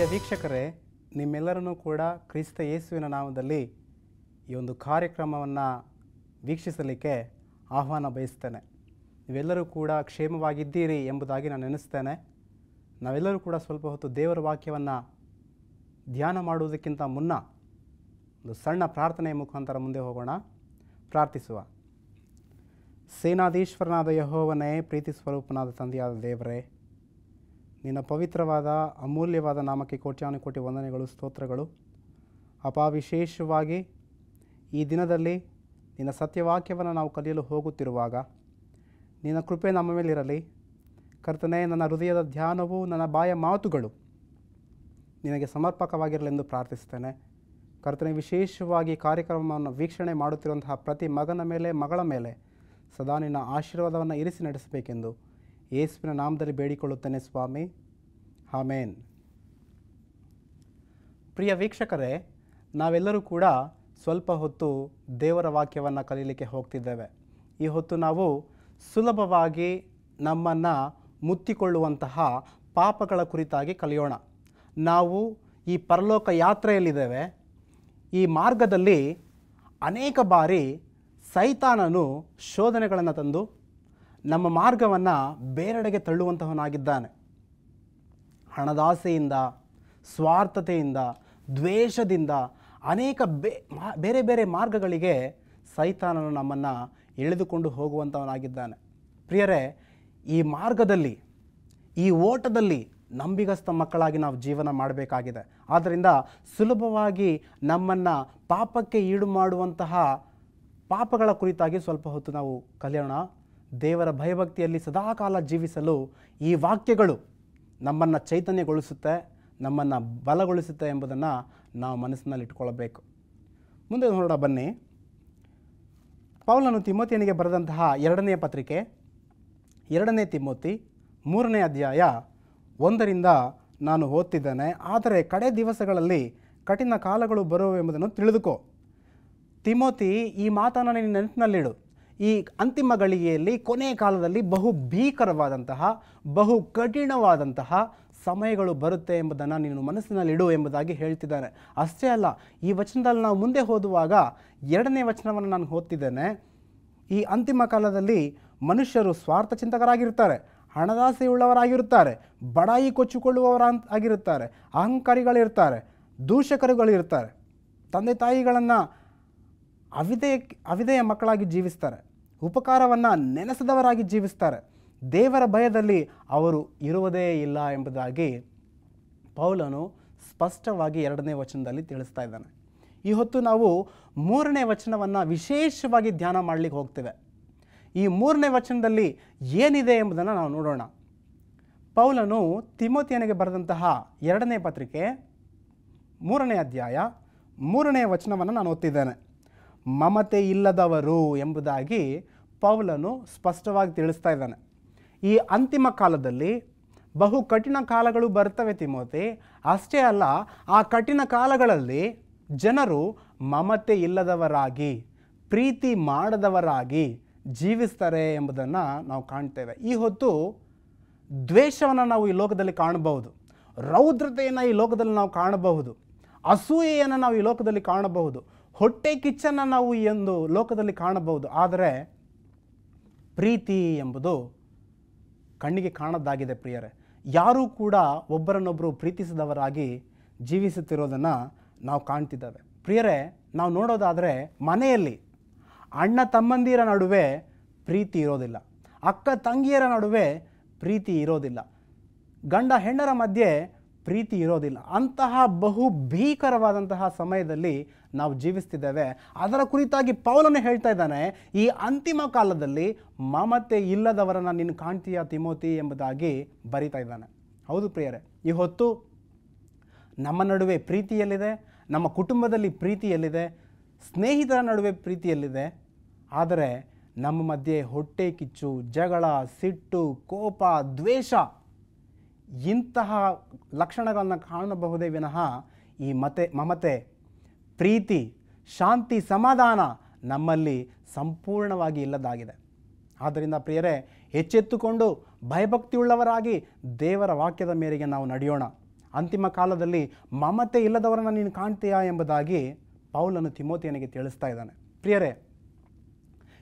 ಪ್ರಿಯ ವೀಕ್ಷಕರೇ, ನಿಮ್ಮೆಲ್ಲರನ್ನೂ ಕೂಡ ಕ್ರಿಸ್ತ ಯೇಸುವಿನ ನಾಮದಲ್ಲಿ ಈ ಒಂದು ಕಾರ್ಯಕ್ರಮವನ್ನು ವೀಕ್ಷಿಸಲಿಕ್ಕೆ ಆಹ್ವಾನ ಬಯಸ್ತೇನೆ. ನೀವೆಲ್ಲರೂ ಕೂಡ ಕ್ಷೇಮವಾಗಿದ್ದೀರಿ ಎಂಬುದಾಗಿ ನಾನು ನೆನೆಸ್ತೇನೆ. ನಾವೆಲ್ಲರೂ ಕೂಡ ಸ್ವಲ್ಪ ಹೊತ್ತು ದೇವರ ವಾಕ್ಯವನ್ನು ಧ್ಯಾನ ಮಾಡುವುದಕ್ಕಿಂತ ಮುನ್ನ ಒಂದು ಸಣ್ಣ ಪ್ರಾರ್ಥನೆಯ ಮುಖಾಂತರ ಮುಂದೆ ಹೋಗೋಣ. ಪ್ರಾರ್ಥಿಸುವ. ಸೇನಾಧೀಶ್ವರನಾದ ಯೆಹೋವನೇ, ಪ್ರೀತಿ ಸ್ವರೂಪನಾದ ತಂದೆಯಾದ ದೇವರೇ, ನಿನ್ನ ಪವಿತ್ರವಾದ ಅಮೂಲ್ಯವಾದ ನಾಮಕ್ಕೆ ಕೋಟ್ಯಾನುಕೋಟಿ ವಂದನೆಗಳು, ಸ್ತೋತ್ರಗಳು. ವಿಶೇಷವಾಗಿ ಈ ದಿನದಲ್ಲಿ ನಿನ್ನ ಸತ್ಯವಾಕ್ಯವನ್ನು ನಾವು ಕಲಿಯಲು ಹೋಗುತ್ತಿರುವಾಗ ನಿನ್ನ ಕೃಪೆ ನಮ್ಮ ಮೇಲಿರಲಿ. ಕರ್ತನೇ, ನನ್ನ ಹೃದಯದ ಧ್ಯಾನವು, ನನ್ನ ಬಾಯ ಮಾತುಗಳು ನಿನಗೆ ಸಮರ್ಪಕವಾಗಿರಲೆಂದು ಪ್ರಾರ್ಥಿಸ್ತೇನೆ. ಕರ್ತನೇ, ವಿಶೇಷವಾಗಿ ಕಾರ್ಯಕ್ರಮವನ್ನು ವೀಕ್ಷಣೆ ಮಾಡುತ್ತಿರುವಂತಹ ಪ್ರತಿ ಮಗನ ಮೇಲೆ, ಮಗಳ ಮೇಲೆ ಸದಾ ನಿನ್ನ ಆಶೀರ್ವಾದವನ್ನು ಇರಿಸಿ ನಡೆಸಬೇಕೆಂದು ಯೇಸುವಿನ ನಾಮದಲ್ಲಿ ಬೇಡಿಕೊಳ್ಳುತ್ತೇನೆ ಸ್ವಾಮಿ. ಆಮೇನ್. ಪ್ರಿಯ ವೀಕ್ಷಕರೇ, ನಾವೆಲ್ಲರೂ ಕೂಡ ಸ್ವಲ್ಪ ಹೊತ್ತು ದೇವರ ವಾಕ್ಯವನ್ನು ಕಲೀಲಿಕ್ಕೆ ಹೋಗ್ತಿದ್ದೇವೆ. ಈ ಹೊತ್ತು ನಾವು ಸುಲಭವಾಗಿ ನಮ್ಮನ್ನು ಮುತ್ತಿಕೊಳ್ಳುವಂತಹ ಪಾಪಗಳ ಕುರಿತಾಗಿ ಕಲಿಯೋಣ. ನಾವು ಈ ಪರಲೋಕ ಯಾತ್ರೆಯಲ್ಲಿದ್ದೇವೆ. ಈ ಮಾರ್ಗದಲ್ಲಿ ಅನೇಕ ಬಾರಿ ಸೈತಾನನು ಶೋಧನೆಗಳನ್ನು ತಂದು ನಮ್ಮ ಮಾರ್ಗವನ್ನು ಬೇರೆಡೆಗೆ ತಳ್ಳುವಂತಹವನಾಗಿದ್ದಾನೆ. ಹಣದಾಸೆಯಿಂದ, ಸ್ವಾರ್ಥತೆಯಿಂದ, ದ್ವೇಷದಿಂದ ಅನೇಕ ಬೇರೆ ಬೇರೆ ಮಾರ್ಗಗಳಿಗೆ ಸೈತಾನನು ನಮ್ಮನ್ನು ಎಳೆದುಕೊಂಡು ಹೋಗುವಂಥವನಾಗಿದ್ದಾನೆ. ಪ್ರಿಯರೇ, ಈ ಮಾರ್ಗದಲ್ಲಿ, ಈ ಓಟದಲ್ಲಿ ನಂಬಿಗಸ್ತ ಮಕ್ಕಳಾಗಿ ನಾವು ಜೀವನ ಮಾಡಬೇಕಾಗಿದೆ. ಆದ್ದರಿಂದ ಸುಲಭವಾಗಿ ನಮ್ಮನ್ನು ಪಾಪಕ್ಕೆ ಈಡು ಮಾಡುವಂತಹ ಪಾಪಗಳ ಕುರಿತಾಗಿ ಸ್ವಲ್ಪ ಹೊತ್ತು ನಾವು ಕಲಿಯೋಣ. ದೇವರ ಭಯಭಕ್ತಿಯಲ್ಲಿ ಸದಾಕಾಲ ಜೀವಿಸಲು ಈ ವಾಕ್ಯಗಳು ನಮ್ಮನ್ನು ಚೈತನ್ಯಗೊಳಿಸುತ್ತೆ, ನಮ್ಮನ್ನು ಬಲಗೊಳಿಸುತ್ತೆ ಎಂಬುದನ್ನು ನಾವು ಮನಸ್ಸಿನಲ್ಲಿ ಇಟ್ಕೊಳ್ಬೇಕು. ಮುಂದೆ ನೋಡೋಣ ಬನ್ನಿ. ಪೌಲನು ತಿಮೋತಿಯನಿಗೆ ಬರೆದಂತಹ 2ನೇ ಪತ್ರಿಕೆ, 2ನೇ ತಿಮೋತಿ 3ನೇ ಅಧ್ಯಾಯ 1ರಿಂದ ನಾನು ಓದ್ತಿದ್ದೇನೆ. ಆದರೆ ಕಡೆ ದಿವಸಗಳಲ್ಲಿ ಕಠಿಣ ಕಾಲಗಳು ಬರುವೆಂಬುದನ್ನು ತಿಳಿದುಕೋ. ತಿಮೋತಿ, ಈ ಮಾತನ್ನು ನೀನು ನೆನಪಿನಲ್ಲಿಡು. ಈ ಅಂತಿಮ ಗಳಿಗೆಯಲ್ಲಿ, ಕೊನೆಯ ಕಾಲದಲ್ಲಿ ಬಹು ಭೀಕರವಾದಂತಹ, ಬಹು ಕಠಿಣವಾದಂತಹ ಸಮಯಗಳು ಬರುತ್ತೆ ಎಂಬುದನ್ನು ನೀನು ಮನಸ್ಸಿನಲ್ಲಿಡು ಎಂಬುದಾಗಿ ಹೇಳ್ತಿದ್ದಾನೆ. ಅಷ್ಟೇ ಅಲ್ಲ, ಈ ವಚನದಲ್ಲಿ ನಾವು ಮುಂದೆ ಓದುವಾಗ 2ನೇ ವಚನವನ್ನು ನಾನು ಓದ್ತಿದ್ದೇನೆ. ಈ ಅಂತಿಮ ಕಾಲದಲ್ಲಿ ಮನುಷ್ಯರು ಸ್ವಾರ್ಥ ಚಿಂತಕರಾಗಿರ್ತಾರೆ, ಹಣದಾಸೆಯುಳ್ಳವರಾಗಿರುತ್ತಾರೆ, ಬಡಾಯಿ ಕೊಚ್ಚಿಕೊಳ್ಳುವವರಾಗಿರುತ್ತಾರೆ, ಅಹಂಕಾರಿಗಳಿರ್ತಾರೆ, ದೂಷಕರುಗಳಿರ್ತಾರೆ, ತಂದೆ ತಾಯಿಗಳನ್ನು ಅವಿಧೇಯ ಮಕ್ಕಳಾಗಿ ಜೀವಿಸ್ತಾರೆ, ಉಪಕಾರವನ್ನು ನೆನೆಸದವರಾಗಿ ಜೀವಿಸ್ತಾರೆ, ದೇವರ ಭಯದಲ್ಲಿ ಅವರು ಇರುವುದೇ ಇಲ್ಲ ಎಂಬುದಾಗಿ ಪೌಲನು ಸ್ಪಷ್ಟವಾಗಿ 2ನೇ ವಚನದಲ್ಲಿ ತಿಳಿಸ್ತಾ ಇದ್ದಾನೆ. ಈ ಹೊತ್ತು ನಾವು 3ನೇ ವಚನವನ್ನು ವಿಶೇಷವಾಗಿ ಧ್ಯಾನ ಮಾಡಲಿಕ್ಕೆ ಹೋಗ್ತೇವೆ. ಈ 3ನೇ ವಚನದಲ್ಲಿ ಏನಿದೆ ಎಂಬುದನ್ನು ನಾವು ನೋಡೋಣ. ಪೌಲನು ತಿಮೋತಿಯನಿಗೆ ಬರೆದಂತಹ 2ನೇ ಪತ್ರಿಕೆ 3ನೇ ಅಧ್ಯಾಯ 3ನೇ ವಚನವನ್ನು ನಾನು ಓದ್ತಿದ್ದೇನೆ. ಮಮತೆ ಇಲ್ಲದವರು ಎಂಬುದಾಗಿ ಪೌಲನು ಸ್ಪಷ್ಟವಾಗಿ ತಿಳಿಸ್ತಾ ಇದ್ದಾನೆ. ಈ ಅಂತಿಮ ಕಾಲದಲ್ಲಿ ಬಹು ಕಠಿಣ ಕಾಲಗಳು ಬರ್ತವೆ ತಿಮೋತಿ. ಅಷ್ಟೇ ಅಲ್ಲ, ಆ ಕಠಿಣ ಕಾಲಗಳಲ್ಲಿ ಜನರು ಮಮತೆ ಇಲ್ಲದವರಾಗಿ, ಪ್ರೀತಿ ಮಾಡದವರಾಗಿ ಜೀವಿಸ್ತಾರೆ ಎಂಬುದನ್ನು ನಾವು ಕಾಣ್ತೇವೆ. ಈ ಹೊತ್ತು ದ್ವೇಷವನ್ನು ನಾವು ಈ ಲೋಕದಲ್ಲಿ ಕಾಣಬಹುದು, ರೌದ್ರತೆಯನ್ನು ಈ ಲೋಕದಲ್ಲಿ ನಾವು ಕಾಣಬಹುದು, ಅಸೂಯೆಯನ್ನು ನಾವು ಈ ಲೋಕದಲ್ಲಿ ಕಾಣಬಹುದು, ಹೊಟ್ಟೆ ಕಿಚ್ಚನ್ನು ನಾವು ಈ ಒಂದು ಲೋಕದಲ್ಲಿ ಕಾಣಬಹುದು. ಆದರೆ ಪ್ರೀತಿ ಎಂಬುದು ಕಣ್ಣಿಗೆ ಕಾಣದ್ದಾಗಿದೆ. ಪ್ರಿಯರೇ, ಯಾರೂ ಕೂಡ ಒಬ್ಬರನ್ನೊಬ್ಬರು ಪ್ರೀತಿಸಿದವರಾಗಿ ಜೀವಿಸುತ್ತಿರೋದನ್ನು ನಾವು ಕಾಣ್ತಿದ್ದೇವೆ. ಪ್ರಿಯರೇ, ನಾವು ನೋಡೋದಾದರೆ ಮನೆಯಲ್ಲಿ ಅಣ್ಣ ತಮ್ಮಂದಿರ ನಡುವೆ ಪ್ರೀತಿ ಇರೋದಿಲ್ಲ, ಅಕ್ಕ ತಂಗಿಯರ ನಡುವೆ ಪ್ರೀತಿ ಇರೋದಿಲ್ಲ, ಗಂಡ ಹೆಣ್ಣರ ಮಧ್ಯೆ ಪ್ರೀತಿ ಇರೋದಿಲ್ಲ. ಅಂತಹ ಬಹು ಭೀಕರವಾದಂತಹ ಸಮಯದಲ್ಲಿ ನಾವು ಜೀವಿಸ್ತಿದ್ದೇವೆ. ಅದರ ಕುರಿತಾಗಿ ಪೌಲನು ಹೇಳ್ತಾ ಇದ್ದಾನೆ, ಈ ಅಂತಿಮ ಕಾಲದಲ್ಲಿ ಮಮತೆ ಇಲ್ಲದವರನ್ನು ನೀನು ಕಾಣ್ತೀಯ ತಿಮೋತಿ ಎಂಬುದಾಗಿ ಬರಿತಾ ಇದ್ದಾನೆ. ಹೌದು ಪ್ರಿಯರೇ, ಈ ಹೊತ್ತು ನಮ್ಮ ನಡುವೆ ಪ್ರೀತಿಯಲ್ಲಿದೆ, ನಮ್ಮ ಕುಟುಂಬದಲ್ಲಿ ಪ್ರೀತಿಯಲ್ಲಿದೆ, ಸ್ನೇಹಿತರ ನಡುವೆ ಪ್ರೀತಿಯಲ್ಲಿದೆ. ಆದರೆ ನಮ್ಮ ಮಧ್ಯೆ ಹೊಟ್ಟೆ ಕಿಚ್ಚು, ಜಗಳ, ಸಿಟ್ಟು, ಕೋಪ, ದ್ವೇಷ ಇಂತಹ ಲಕ್ಷಣಗಳನ್ನು ಕಾಣಬಹುದೇ ವಿನಃ ಈ ಮಮತೆ, ಪ್ರೀತಿ, ಶಾಂತಿ, ಸಮಾಧಾನ ನಮ್ಮಲ್ಲಿ ಸಂಪೂರ್ಣವಾಗಿ ಇಲ್ಲದಾಗಿದೆ. ಆದ್ದರಿಂದ ಪ್ರಿಯರೇ, ಎಚ್ಚೆತ್ತುಕೊಂಡು ಭಯಭಕ್ತಿಯುಳ್ಳವರಾಗಿ ದೇವರ ವಾಕ್ಯದ ಮೇರೆಗೆ ನಾವು ನಡೆಯೋಣ. ಅಂತಿಮ ಕಾಲದಲ್ಲಿ ಮಮತೆ ಇಲ್ಲದವರನ್ನು ನೀನು ಕಾಣ್ತೀಯಾ ಎಂಬುದಾಗಿ ಪೌಲನು ತಿಮೋತಿಯನಿಗೆ ತಿಳಿಸ್ತಾ ಇದ್ದಾನೆ. ಪ್ರಿಯರೇ,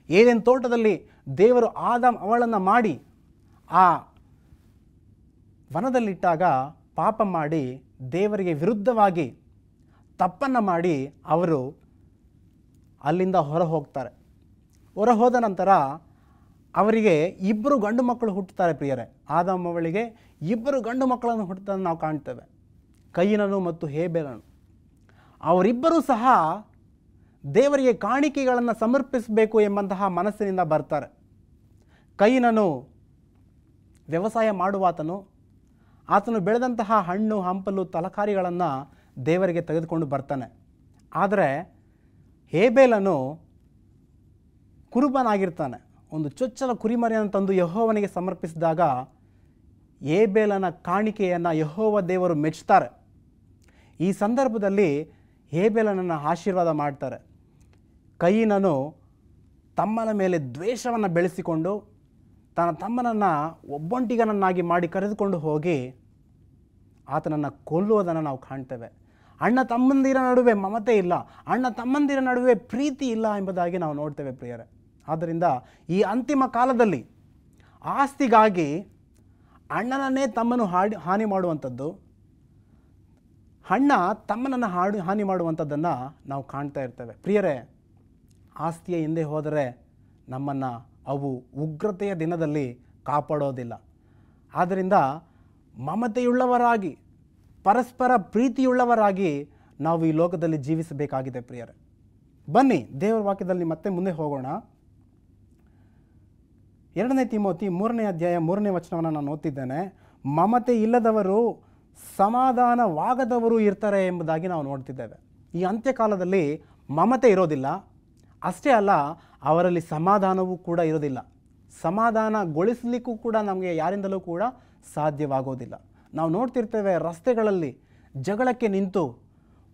ಏದೇನ್ ತೋಟದಲ್ಲಿ ದೇವರು ಆದಾಮ್ ಅವಳನ್ನು ಮಾಡಿ ಆ ವನದಲ್ಲಿಟ್ಟಾಗ ಪಾಪ ಮಾಡಿ ದೇವರಿಗೆ ವಿರುದ್ಧವಾಗಿ ತಪ್ಪನ್ನು ಮಾಡಿ ಅವರು ಅಲ್ಲಿಂದ ಹೊರ ಹೋಗ್ತಾರೆ. ಹೊರ ಹೋದ ನಂತರ ಅವರಿಗೆ 2 ಗಂಡು ಮಕ್ಕಳು ಹುಟ್ಟುತ್ತಾರೆ. ಪ್ರಿಯರೇ, ಆದಾಮ್ ಅವಳಿಗೆ 2 ಗಂಡು ಮಕ್ಕಳನ್ನು ಹುಟ್ಟುತ್ತನ್ನು ನಾವು ಕಾಣ್ತೇವೆ, ಕಯಿನನು ಮತ್ತು ಹೇಬೇಲನು. ಅವರಿಬ್ಬರೂ ಸಹ ದೇವರಿಗೆ ಕಾಣಿಕೆಗಳನ್ನು ಸಮರ್ಪಿಸಬೇಕು ಎಂಬಂತಹ ಮನಸ್ಸಿನಿಂದ ಬರ್ತಾರೆ. ಕಯಿನನು ವ್ಯವಸಾಯ ಮಾಡುವಾತನು, ಆತನು ಬೆಳೆದಂತಹ ಹಣ್ಣು ಹಂಪಲು ತರಕಾರಿಗಳನ್ನು ದೇವರಿಗೆ ತೆಗೆದುಕೊಂಡು ಬರ್ತಾನೆ. ಆದರೆ ಹೇಬೇಲನು ಕುರುಬನಾಗಿರ್ತಾನೆ. ಒಂದು ಚೊಚ್ಚಲ ಕುರಿಮರಿಯನ್ನು ತಂದು ಯೆಹೋವನಿಗೆ ಸಮರ್ಪಿಸಿದಾಗ ಹೇಬೇಲನ ಕಾಣಿಕೆಯನ್ನು ಯೆಹೋವ ದೇವರು ಮೆಚ್ಚುತ್ತಾರೆ. ಈ ಸಂದರ್ಭದಲ್ಲಿ ಹೇಬೇಲನನ್ನು ಆಶೀರ್ವಾದ ಮಾಡ್ತಾರೆ. ಕಯಿನನು ತಮ್ಮನ ಮೇಲೆ ದ್ವೇಷವನ್ನು ಬೆಳೆಸಿಕೊಂಡು ತನ್ನ ತಮ್ಮನನ್ನು ಒಬ್ಬಂಟಿಗನನ್ನಾಗಿ ಮಾಡಿ ಕರೆದುಕೊಂಡು ಹೋಗಿ ಆತನನ್ನು ಕೊಲ್ಲುವುದನ್ನು ನಾವು ಕಾಣ್ತೇವೆ. ಅಣ್ಣ ತಮ್ಮಂದಿರ ನಡುವೆ ಮಮತೆ ಇಲ್ಲ, ಅಣ್ಣ ತಮ್ಮಂದಿರ ನಡುವೆ ಪ್ರೀತಿ ಇಲ್ಲ ಎಂಬುದಾಗಿ ನಾವು ನೋಡ್ತೇವೆ. ಪ್ರಿಯರೇ, ಆದ್ದರಿಂದ ಈ ಅಂತಿಮ ಕಾಲದಲ್ಲಿ ಆಸ್ತಿಗಾಗಿ ಅಣ್ಣನನ್ನೇ ತಮ್ಮನ್ನು ಹಾನಿ ಮಾಡುವಂಥದ್ದು, ಅಣ್ಣ ತಮ್ಮನನ್ನು ಹಾನಿ ಮಾಡುವಂಥದ್ದನ್ನು ನಾವು ಕಾಣ್ತಾ ಇರ್ತೇವೆ. ಪ್ರಿಯರೇ, ಆಸ್ತಿಯ ಹಿಂದೆ ಹೋದರೆ ನಮ್ಮನ್ನು ಅವು ಉಗ್ರತೆಯ ದಿನದಲ್ಲಿ ಕಾಪಾಡೋದಿಲ್ಲ. ಆದ್ದರಿಂದ ಮಮತೆಯುಳ್ಳವರಾಗಿ, ಪರಸ್ಪರ ಪ್ರೀತಿಯುಳ್ಳವರಾಗಿ ನಾವು ಈ ಲೋಕದಲ್ಲಿ ಜೀವಿಸಬೇಕಾಗಿದೆ. ಪ್ರಿಯರೇ, ಬನ್ನಿ ದೇವರ ವಾಕ್ಯದಲ್ಲಿ ಮತ್ತೆ ಮುಂದೆ ಹೋಗೋಣ. 2 ತಿಮೋತಿ 3ನೇ ಅಧ್ಯಾಯ 3ನೇ ವಚನವನ್ನು ನಾನು ಓದ್ತಿದ್ದೇನೆ. ಮಮತೆ ಇಲ್ಲದವರು ಸಮಾಧಾನವಾಗದವರು ಇರ್ತಾರೆ ಎಂಬುದಾಗಿ ನಾವು ನೋಡ್ತಿದ್ದೇವೆ. ಈ ಅಂತ್ಯಕಾಲದಲ್ಲಿ ಮಮತೆ ಇರೋದಿಲ್ಲ, ಅಷ್ಟೇ ಅಲ್ಲ ಅವರಲ್ಲಿ ಸಮಾಧಾನವೂ ಕೂಡ ಇರೋದಿಲ್ಲ. ಸಮಾಧಾನಗೊಳಿಸಲಿಕ್ಕೂ ಕೂಡ ನಮಗೆ ಯಾರಿಂದಲೂ ಕೂಡ ಸಾಧ್ಯವಾಗೋದಿಲ್ಲ. ನಾವು ನೋಡ್ತಿರ್ತೇವೆ, ರಸ್ತೆಗಳಲ್ಲಿ ಜಗಳಕ್ಕೆ ನಿಂತು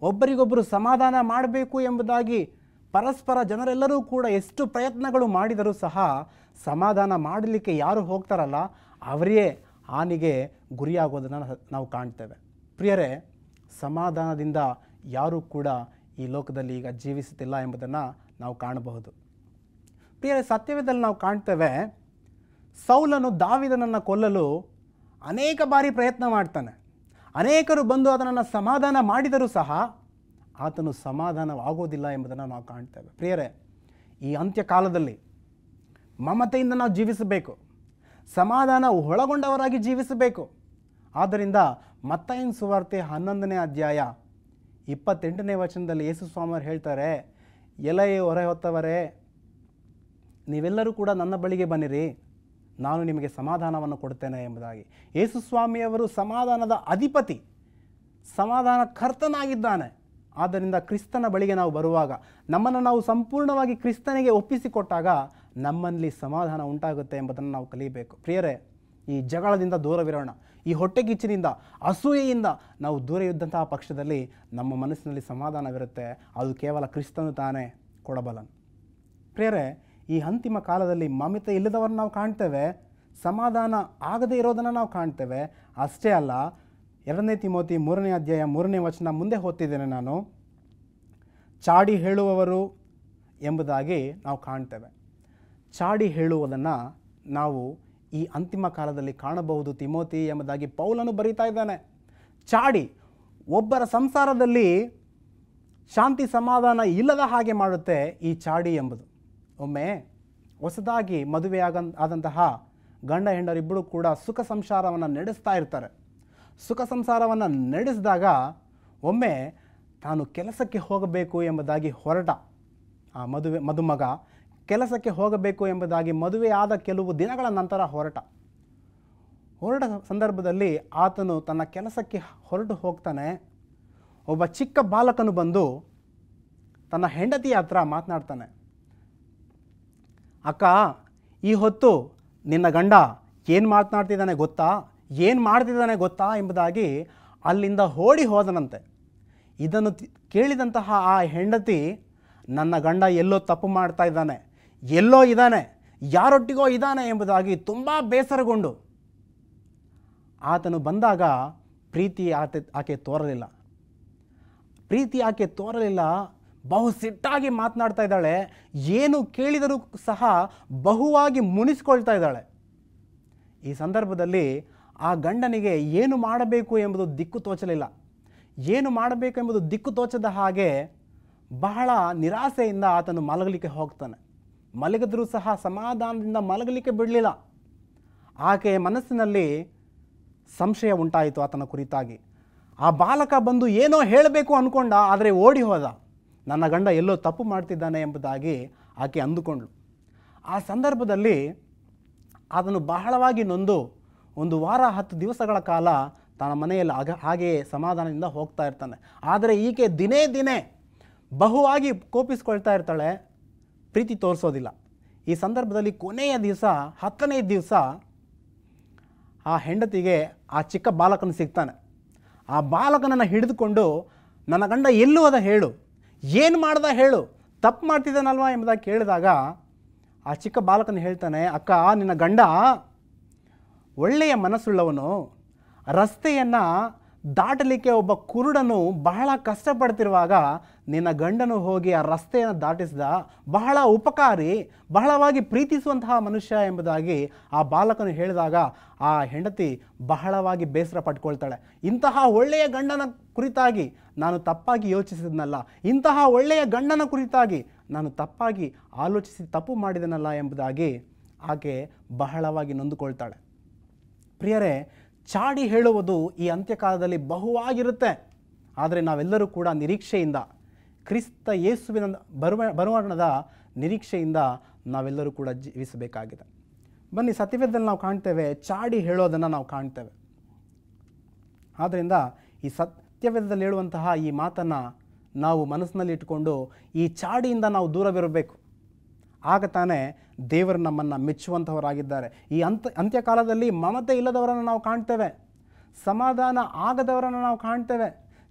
ಒಬ್ಬರಿಗೊಬ್ಬರು ಸಮಾಧಾನ ಮಾಡಬೇಕು ಎಂಬುದಾಗಿ ಪರಸ್ಪರ ಜನರೆಲ್ಲರೂ ಕೂಡ ಎಷ್ಟು ಪ್ರಯತ್ನಗಳು ಮಾಡಿದರೂ ಸಹ ಸಮಾಧಾನ ಮಾಡಲಿಕ್ಕೆ ಯಾರು ಹೋಗ್ತಾರಲ್ಲ ಅವರೇ ಹಾನಿಗೆ ಗುರಿಯಾಗೋದನ್ನು ನಾವು ಕಾಣ್ತೇವೆ. ಪ್ರಿಯರೇ, ಸಮಾಧಾನದಿಂದ ಯಾರೂ ಕೂಡ ಈ ಲೋಕದಲ್ಲಿ ಈಗ ಜೀವಿಸುತ್ತಿಲ್ಲ ಎಂಬುದನ್ನು ನಾವು ಕಾಣಬಹುದು. ಪ್ರಿಯರೇ, ಸತ್ಯವೇದದಲ್ಲಿ ನಾವು ಕಾಣ್ತೇವೆ, ಸೌಲನು ದಾವೀದನನ್ನು ಕೊಲ್ಲಲು ಅನೇಕ ಬಾರಿ ಪ್ರಯತ್ನ ಮಾಡ್ತಾನೆ. ಅನೇಕರು ಬಂದು ಅದನ್ನು ಸಮಾಧಾನ ಮಾಡಿದರೂ ಸಹ ಆತನು ಸಮಾಧಾನವಾಗೋದಿಲ್ಲ ಎಂಬುದನ್ನು ನಾವು ಕಾಣ್ತೇವೆ. ಪ್ರಿಯರೇ, ಈ ಅಂತ್ಯಕಾಲದಲ್ಲಿ ಮಮತೆಯಿಂದ ನಾವು ಜೀವಿಸಬೇಕು, ಸಮಾಧಾನ ಒಳಗೊಂಡವರಾಗಿ ಜೀವಿಸಬೇಕು. ಆದ್ದರಿಂದ ಮತ್ತಾಯನ ಸುವಾರ್ತೆ 11ನೇ ಅಧ್ಯಾಯ 28ನೇ ವಚನದಲ್ಲಿ ಯೇಸು ಸ್ವಾಮಿಯವರು ಹೇಳ್ತಾರೆ, ಎಲೆ ಹೊರೆ ಹೊತ್ತವರೇ, ನೀವೆಲ್ಲರೂ ಕೂಡ ನನ್ನ ಬಳಿಗೆ ಬನ್ನಿರಿ, ನಾನು ನಿಮಗೆ ಸಮಾಧಾನವನ್ನು ಕೊಡ್ತೇನೆ ಎಂಬುದಾಗಿ. ಯೇಸು ಸ್ವಾಮಿಯವರು ಸಮಾಧಾನದ ಅಧಿಪತಿ, ಸಮಾಧಾನ ಕರ್ತನಾಗಿದ್ದಾನೆ. ಆದ್ದರಿಂದ ಕ್ರಿಸ್ತನ ಬಳಿಗೆ ನಾವು ಬರುವಾಗ, ನಮ್ಮನ್ನು ನಾವು ಸಂಪೂರ್ಣವಾಗಿ ಕ್ರಿಸ್ತನಿಗೆ ಒಪ್ಪಿಸಿಕೊಟ್ಟಾಗ ನಮ್ಮಲ್ಲಿ ಸಮಾಧಾನ ಉಂಟಾಗುತ್ತೆ ಎಂಬುದನ್ನು ನಾವು ಕಲಿಯಬೇಕು. ಪ್ರಿಯರೇ, ಈ ಜಗಳದಿಂದ ದೂರವಿರೋಣ. ಈ ಹೊಟ್ಟೆಕಿಚ್ಚಿನಿಂದ, ಅಸೂಯೆಯಿಂದ ನಾವು ದೂರ ಇದ್ದಂತಹ ಪಕ್ಷದಲ್ಲಿ ನಮ್ಮ ಮನಸ್ಸಿನಲ್ಲಿ ಸಮಾಧಾನವಿರುತ್ತೆ. ಅದು ಕೇವಲ ಕ್ರಿಸ್ತನು ತಾನೇ ಕೊಡಬಲ್ಲನು. ಪ್ರಿಯರೇ, ಈ ಅಂತಿಮ ಕಾಲದಲ್ಲಿ ಮಮತೆ ಇಲ್ಲದವರನ್ನು ನಾವು ಕಾಣ್ತೇವೆ, ಸಮಾಧಾನ ಆಗದೇ ಇರೋದನ್ನು ನಾವು ಕಾಣ್ತೇವೆ. ಅಷ್ಟೇ ಅಲ್ಲ, 2 ತಿಮೋತಿ 3ನೇ ಅಧ್ಯಾಯ 3ನೇ ವಚನ ಮುಂದೆ ಓದ್ತಿದ್ದೇನೆ ನಾನು. ಚಾಡಿ ಹೇಳುವವರು ಎಂಬುದಾಗಿ ನಾವು ಕಾಣ್ತೇವೆ. ಚಾಡಿ ಹೇಳುವುದನ್ನು ನಾವು ಈ ಅಂತಿಮ ಕಾಲದಲ್ಲಿ ಕಾಣಬಹುದು ತಿಮೋತಿ ಎಂಬುದಾಗಿ ಪೌಲನು ಬರೀತಾ ಇದ್ದಾನೆ. ಚಾಡಿ ಒಬ್ಬರ ಸಂಸಾರದಲ್ಲಿ ಶಾಂತಿ ಸಮಾಧಾನ ಇಲ್ಲದ ಹಾಗೆ ಮಾಡುತ್ತೆ ಈ ಚಾಡಿ ಎಂಬುದು. ಒಮ್ಮೆ ಹೊಸದಾಗಿ ಮದುವೆ ಆದಂತಹ ಗಂಡ ಹೆಂಡರಿಬ್ಬರು ಕೂಡ ಸುಖ ಸಂಸಾರವನ್ನು ನಡೆಸ್ತಾ ಇರ್ತಾರೆ. ಸುಖ ಸಂಸಾರವನ್ನು ನಡೆಸಿದಾಗ ಒಮ್ಮೆ ತಾನು ಕೆಲಸಕ್ಕೆ ಹೋಗಬೇಕು ಎಂಬುದಾಗಿ ಹೊರಟ ಆ ಮದುಮಗ ಕೆಲಸಕ್ಕೆ ಹೋಗಬೇಕು ಎಂಬುದಾಗಿ ಮದುವೆ ಆದ ಕೆಲವು ದಿನಗಳ ನಂತರ ಹೊರಟ ಸಂದರ್ಭದಲ್ಲಿ ಆತನು ತನ್ನ ಕೆಲಸಕ್ಕೆ ಹೊರಟು ಹೋಗ್ತಾನೆ. ಒಬ್ಬ ಚಿಕ್ಕ ಬಾಲಕನು ಬಂದು ತನ್ನ ಹೆಂಡತಿಯ ಹತ್ರ ಮಾತನಾಡ್ತಾನೆ, ಅಕ್ಕ, ಈ ಹೊತ್ತು ನಿನ್ನ ಗಂಡ ಏನು ಮಾತನಾಡ್ತಿದ್ದಾನೆ ಗೊತ್ತಾ, ಏನು ಮಾಡ್ತಿದ್ದಾನೆ ಗೊತ್ತಾ ಎಂಬುದಾಗಿ ಅಲ್ಲಿಂದ ಓಡಿ ಹೋದನಂತೆ. ಇದನ್ನು ಕೇಳಿದಂತಹ ಆ ಹೆಂಡತಿ, ನನ್ನ ಗಂಡ ಎಲ್ಲೋ ತಪ್ಪು ಮಾಡ್ತಾ ಇದ್ದಾನೆ, ಎಲ್ಲೋ ಇದ್ದಾನೆ, ಯಾರೊಟ್ಟಿಗೋ ಇದ್ದಾನೆ ಎಂಬುದಾಗಿ ತುಂಬ ಬೇಸರಗೊಂಡು ಆತನು ಬಂದಾಗ ಪ್ರೀತಿ ಆಕೆ ತೋರಲಿಲ್ಲ. ಪ್ರೀತಿ ಆಕೆ ತೋರಲಿಲ್ಲ. ಬಹು ಸಿಟ್ಟಾಗಿ ಮಾತನಾಡ್ತಾ ಇದ್ದಾಳೆ. ಏನು ಕೇಳಿದರೂ ಸಹ ಬಹುವಾಗಿ ಮುನಿಸ್ಕೊಳ್ತಾ ಇದ್ದಾಳೆ. ಈ ಸಂದರ್ಭದಲ್ಲಿ ಆ ಗಂಡನಿಗೆ ಏನು ಮಾಡಬೇಕು ಎಂಬುದು ದಿಕ್ಕು ತೋಚಲಿಲ್ಲ. ಏನು ಮಾಡಬೇಕು ಎಂಬುದು ದಿಕ್ಕು ತೋಚದ ಹಾಗೆ ಬಹಳ ನಿರಾಸೆಯಿಂದ ಆತನು ಮಲಗಲಿಕ್ಕೆ ಹೋಗ್ತಾನೆ. ಮಲಗಿದ್ರೂ ಸಹ ಸಮಾಧಾನದಿಂದ ಮಲಗಲಿಕ್ಕೆ ಬಿಡಲಿಲ್ಲ. ಆಕೆಯ ಮನಸ್ಸಿನಲ್ಲಿ ಸಂಶಯ ಉಂಟಾಯಿತು ಆತನ ಕುರಿತಾಗಿ. ಆ ಬಾಲಕ ಬಂದು ಏನೋ ಹೇಳಬೇಕು ಅಂದ್ಕೊಂಡ, ಆದರೆ ಓಡಿ ಹೋದ. ನನ್ನ ಗಂಡ ಎಲ್ಲೋ ತಪ್ಪು ಮಾಡ್ತಿದ್ದಾನೆ ಎಂಬುದಾಗಿ ಆಕೆ ಅಂದುಕೊಂಡ್ಳು. ಆ ಸಂದರ್ಭದಲ್ಲಿ ಅದನ್ನು ಬಹಳವಾಗಿ ನೊಂದು 1 ವಾರ 10 ದಿವಸಗಳ ಕಾಲ ತನ್ನ ಮನೆಯಲ್ಲಿ ಹಾಗೆಯೇ ಸಮಾಧಾನದಿಂದ ಹೋಗ್ತಾ ಇರ್ತಾನೆ. ಆದರೆ ಈಕೆ ದಿನೇ ದಿನೇ ಬಹುವಾಗಿ ಕೋಪಿಸ್ಕೊಳ್ತಾ ಇರ್ತಾಳೆ, ಪ್ರೀತಿ ತೋರಿಸೋದಿಲ್ಲ. ಈ ಸಂದರ್ಭದಲ್ಲಿ ಕೊನೆಯ ದಿವಸ 10ನೇ ದಿವಸ ಆ ಹೆಂಡತಿಗೆ ಆ ಚಿಕ್ಕ ಬಾಲಕನ ಸಿಗ್ತಾನೆ. ಆ ಬಾಲಕನನ್ನು ಹಿಡಿದುಕೊಂಡು, ನನ್ನ ಗಂಡ ಎಲ್ಲೂ ಹೋದ ಹೇಳು, ಏನು ಮಾಡ್ದ ಹೇಳು, ತಪ್ಪು ಮಾಡ್ತಿದ್ದಾನಲ್ವಾ ಎಂಬುದಾಗಿ ಕೇಳಿದಾಗ ಆ ಚಿಕ್ಕ ಬಾಲಕನ ಹೇಳ್ತಾನೆ, ಅಕ್ಕ, ನಿನ್ನ ಗಂಡ ಒಳ್ಳೆಯ ಮನಸ್ಸುಳ್ಳವನು. ರಸ್ತೆಯನ್ನು ದಾಟಲಿಕ್ಕೆ ಒಬ್ಬ ಕುರುಡನು ಬಹಳ ಕಷ್ಟಪಡ್ತಿರುವಾಗ ನಿನ್ನ ಗಂಡನು ಹೋಗಿ ಆ ರಸ್ತೆಯನ್ನು ದಾಟಿಸಿದ. ಬಹಳ ಉಪಕಾರಿ, ಬಹಳವಾಗಿ ಪ್ರೀತಿಸುವಂತಹ ಮನುಷ್ಯ ಎಂಬುದಾಗಿ ಆ ಬಾಲಕನು ಹೇಳಿದಾಗ ಆ ಹೆಂಡತಿ ಬಹಳವಾಗಿ ಬೇಸರ ಪಟ್ಕೊಳ್ತಾಳೆ. ಇಂತಹ ಒಳ್ಳೆಯ ಗಂಡನ ಕುರಿತಾಗಿ ನಾನು ತಪ್ಪಾಗಿ ಯೋಚಿಸಿದ್ನಲ್ಲ, ಇಂತಹ ಒಳ್ಳೆಯ ಗಂಡನ ಕುರಿತಾಗಿ ನಾನು ತಪ್ಪಾಗಿ ಆಲೋಚಿಸಿ ತಪ್ಪು ಮಾಡಿದನಲ್ಲ ಎಂಬುದಾಗಿ ಆಕೆ ಬಹಳವಾಗಿ ನೊಂದುಕೊಳ್ತಾಳೆ. ಪ್ರಿಯರೇ, ಚಾಡಿ ಹೇಳುವುದು ಈ ಅಂತ್ಯಕಾಲದಲ್ಲಿ ಬಹುವಾಗಿರುತ್ತೆ. ಆದರೆ ನಾವೆಲ್ಲರೂ ಕೂಡ ನಿರೀಕ್ಷೆಯಿಂದ, ಕ್ರಿಸ್ತ ಯೇಸುವಿನ ಬರುವಣದ ನಿರೀಕ್ಷೆಯಿಂದ ನಾವೆಲ್ಲರೂ ಕೂಡ ಜೀವಿಸಬೇಕಾಗಿದೆ. ಬನ್ನಿ, ಸತ್ಯವೇದದಲ್ಲಿ ನಾವು ಕಾಣ್ತೇವೆ, ಚಾಡಿ ಹೇಳೋದನ್ನು ನಾವು ಕಾಣ್ತೇವೆ. ಆದ್ದರಿಂದ ಈ ಸತ್ಯವೇದದಲ್ಲಿ ಹೇಳುವಂತಹ ಈ ಮಾತನ್ನು ನಾವು ಮನಸ್ಸಿನಲ್ಲಿ ಇಟ್ಟುಕೊಂಡು ಈ ಚಾಡಿಯಿಂದ ನಾವು ದೂರವಿರಬೇಕು. ಆಗ ತಾನೇ ದೇವರು ನಮ್ಮನ್ನು ಮೆಚ್ಚುವಂಥವರಾಗಿದ್ದಾರೆ. ಈ ಅಂತ್ಯಕಾಲದಲ್ಲಿ ಮಮತೆ ಇಲ್ಲದವರನ್ನು ನಾವು ಕಾಣ್ತೇವೆ, ಸಮಾಧಾನ ಆಗದವರನ್ನು ನಾವು ಕಾಣ್ತೇವೆ,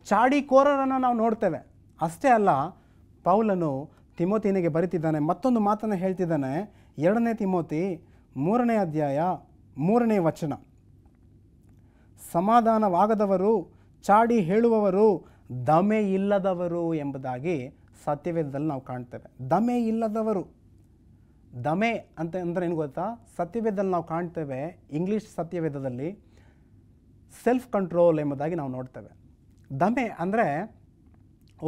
ಚಾಡಿಕೋರರನ್ನು ನಾವು ನೋಡ್ತೇವೆ. ಅಷ್ಟೇ ಅಲ್ಲ, ಪೌಲನು ತಿಮೋತಿನಿಗೆ ಬರೀತಿದ್ದಾನೆ, ಮತ್ತೊಂದು ಮಾತನ್ನು ಹೇಳ್ತಿದ್ದಾನೆ. 2ನೇ ತಿಮೋತಿ 3ನೇ ಅಧ್ಯಾಯ 3ನೇ ವಚನ, ಸಮಾಧಾನವಾಗದವರು, ಚಾಡಿ ಹೇಳುವವರು, ದಮೆ ಇಲ್ಲದವರು ಎಂಬುದಾಗಿ ಸತ್ಯವೇದದಲ್ಲಿ ನಾವು ಕಾಣ್ತೇವೆ. ದಮೆ ಇಲ್ಲದವರು, ದಮೆ ಅಂತ ಅಂದರೆ ಏನು ಗೊತ್ತಾ? ಸತ್ಯವೇದದಲ್ಲಿ ನಾವು ಕಾಣ್ತೇವೆ, ಇಂಗ್ಲೀಷ್ ಸತ್ಯವೇದದಲ್ಲಿ ಸೆಲ್ಫ್ ಕಂಟ್ರೋಲ್ ಎಂಬುದಾಗಿ ನಾವು ನೋಡ್ತೇವೆ. ದಮೆ ಅಂದರೆ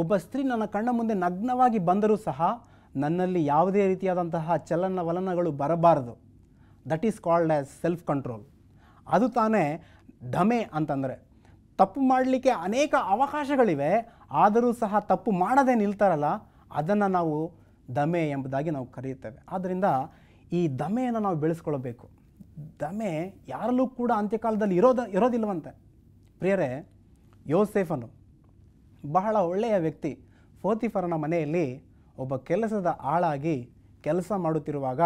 ಒಬ್ಬ ಸ್ತ್ರೀ ನನ್ನ ಕಣ್ಣ ಮುಂದೆ ನಗ್ನವಾಗಿ ಬಂದರೂ ಸಹ ನನ್ನಲ್ಲಿ ಯಾವುದೇ ರೀತಿಯಾದಂತಹ ಚಲನವಲನಗಳು ಬರಬಾರದು. That is called as self control. ಅದು ತಾನೇ ದಮೆ ಅಂತಂದರೆ. ತಪ್ಪು ಮಾಡಲಿಕ್ಕೆ ಅನೇಕ ಅವಕಾಶಗಳಿವೆ, ಆದರೂ ಸಹ ತಪ್ಪು ಮಾಡದೆ ನಿಲ್ತಾರಲ್ಲ, ಅದನ್ನು ನಾವು ದಮೆ ಎಂಬುದಾಗಿ ನಾವು ಕರೆಯುತ್ತೇವೆ. ಆದ್ದರಿಂದ ಈ ದಮೆಯನ್ನು ನಾವು ಬೆಳೆಸ್ಕೊಳ್ಬೇಕು. ದಮೆ ಯಾರಲ್ಲೂ ಕೂಡ ಅಂತ್ಯಕಾಲದಲ್ಲಿ ಇರೋದಿಲ್ಲವಂತೆ. ಪ್ರಿಯರೇ, ಯೋಸೇಫನು ಬಹಳ ಒಳ್ಳೆಯ ವ್ಯಕ್ತಿ. ಪೋತಿಫರನ ಮನೆಯಲ್ಲಿ ಒಬ್ಬ ಕೆಲಸದ ಆಳಾಗಿ ಕೆಲಸ ಮಾಡುತ್ತಿರುವಾಗ